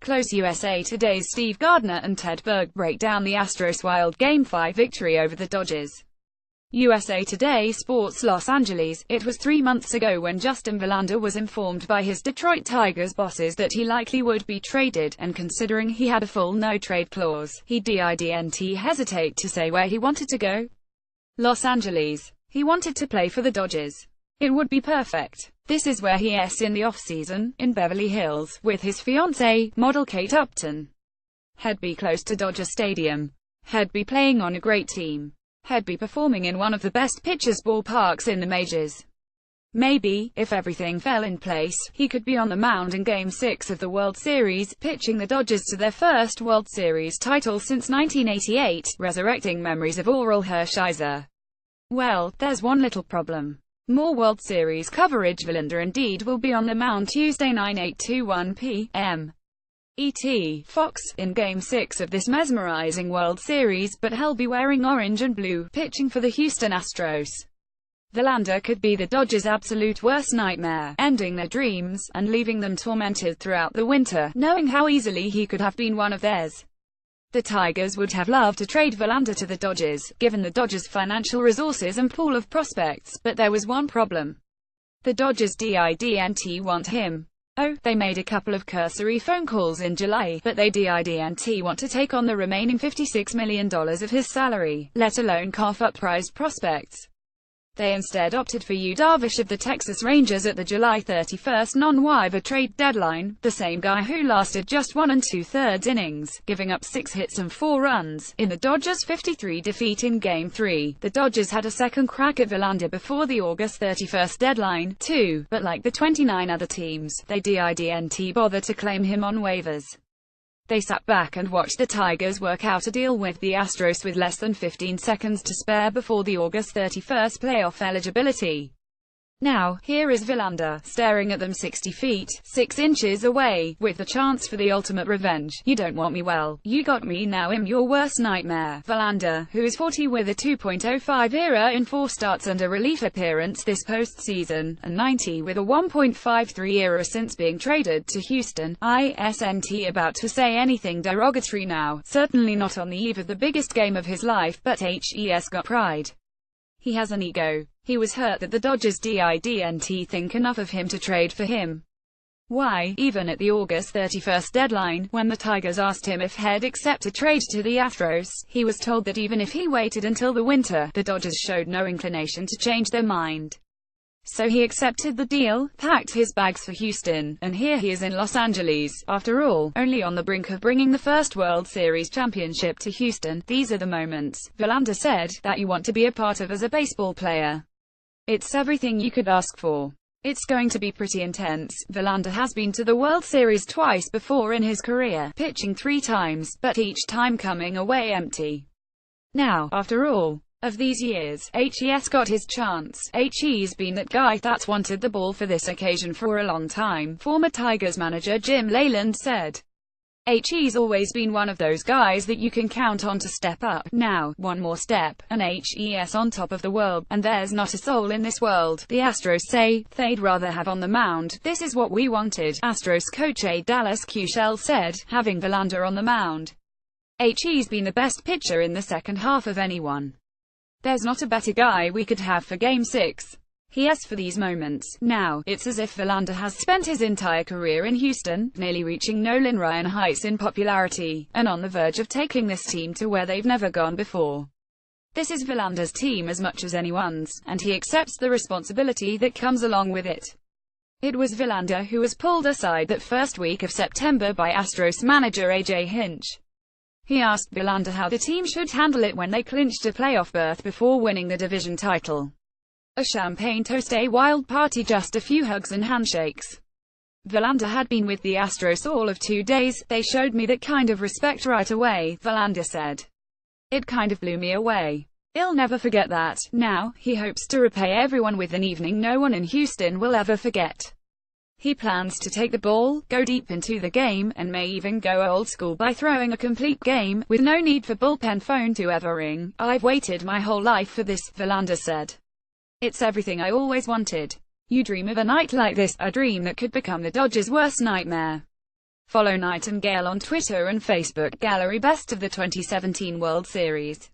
Close. USA Today's Steve Gardner and Ted Berg break down the Astros' wild Game 5 victory over the Dodgers. USA Today Sports Los Angeles. It was 3 months ago when Justin Verlander was informed by his Detroit Tigers bosses that he likely would be traded, and considering he had a full no-trade clause, he didn't hesitate to say where he wanted to go. Los Angeles. He wanted to play for the Dodgers. It would be perfect. This is where he is in the off-season, in Beverly Hills, with his fiancée, model Kate Upton. He'd be close to Dodger Stadium. He'd be playing on a great team. He'd be performing in one of the best pitchers' ballparks in the majors. Maybe, if everything fell in place, he could be on the mound in Game 6 of the World Series, pitching the Dodgers to their first World Series title since 1988, resurrecting memories of Oral Hershiser. Well, there's one little problem. More World Series coverage. Verlander indeed will be on the mound Tuesday 9/8 p.m. ET, Fox, in Game 6 of this mesmerizing World Series, but he'll be wearing orange and blue, pitching for the Houston Astros. Verlander could be the Dodgers' absolute worst nightmare, ending their dreams, and leaving them tormented throughout the winter, knowing how easily he could have been one of theirs. The Tigers would have loved to trade Verlander to the Dodgers, given the Dodgers' financial resources and pool of prospects, but there was one problem. The Dodgers didn't want him. Oh, they made a couple of cursory phone calls in July, but they didn't want to take on the remaining $56 million of his salary, let alone cough up prized prospects. They instead opted for Yu Darvish of the Texas Rangers at the July 31 non-waiver trade deadline, the same guy who lasted just 1 2/3 innings, giving up 6 hits and 4 runs, in the Dodgers' 53 defeat in Game 3. The Dodgers had a second crack at Verlander before the August 31 deadline, too, but like the 29 other teams, they didn't bother to claim him on waivers. They sat back and watched the Tigers work out a deal with the Astros with less than 15 seconds to spare before the August 31 playoff eligibility. Now, here is Verlander, staring at them 60 feet, 6 inches away, with the chance for the ultimate revenge. You don't want me, well, you got me, now I'm your worst nightmare. Verlander, who is 40 with a 2.05 ERA in 4 starts and a relief appearance this postseason, and 90 with a 1.53 ERA since being traded to Houston, isn't about to say anything derogatory now, certainly not on the eve of the biggest game of his life, but he's got pride. He has an ego. He was hurt that the Dodgers didn't think enough of him to trade for him. Why, even at the August 31 deadline, when the Tigers asked him if he'd accept a trade to the Astros, he was told that even if he waited until the winter, the Dodgers showed no inclination to change their mind. So he accepted the deal, packed his bags for Houston, and here he is in Los Angeles, after all, only on the brink of bringing the first World Series championship to Houston. These are the moments, Verlander said, that you want to be a part of as a baseball player. It's everything you could ask for. It's going to be pretty intense. Verlander has been to the World Series twice before in his career, pitching 3 times, but each time coming away empty. Now, after all of these years, he's got his chance. He's been that guy that's wanted the ball for this occasion for a long time, former Tigers manager Jim Leyland said. He's always been one of those guys that you can count on to step up. Now, one more step, and he's on top of the world, and there's not a soul in this world, the Astros say, they'd rather have on the mound. This is what we wanted, Astros coach Dallas Keuchel said, having Verlander on the mound. He's been the best pitcher in the second half of anyone. There's not a better guy we could have for Game 6. He asked for these moments. Now, it's as if Verlander has spent his entire career in Houston, nearly reaching Nolan Ryan heights in popularity, and on the verge of taking this team to where they've never gone before. This is Verlander's team as much as anyone's, and he accepts the responsibility that comes along with it. It was Verlander who was pulled aside that first week of September by Astros manager A.J. Hinch. He asked Verlander how the team should handle it when they clinched a playoff berth before winning the division title. A champagne toast, a wild party, just a few hugs and handshakes. Verlander had been with the Astros all of 2 days. They showed me that kind of respect right away, Verlander said. It kind of blew me away. He'll never forget that. Now, he hopes to repay everyone with an evening no one in Houston will ever forget. He plans to take the ball, go deep into the game, and may even go old school by throwing a complete game, with no need for bullpen phone to ever ring. I've waited my whole life for this, Verlander said. It's everything I always wanted. You dream of a night like this, a dream that could become the Dodgers' worst nightmare. Follow Nightingale on Twitter and Facebook. Gallery Best of the 2017 World Series.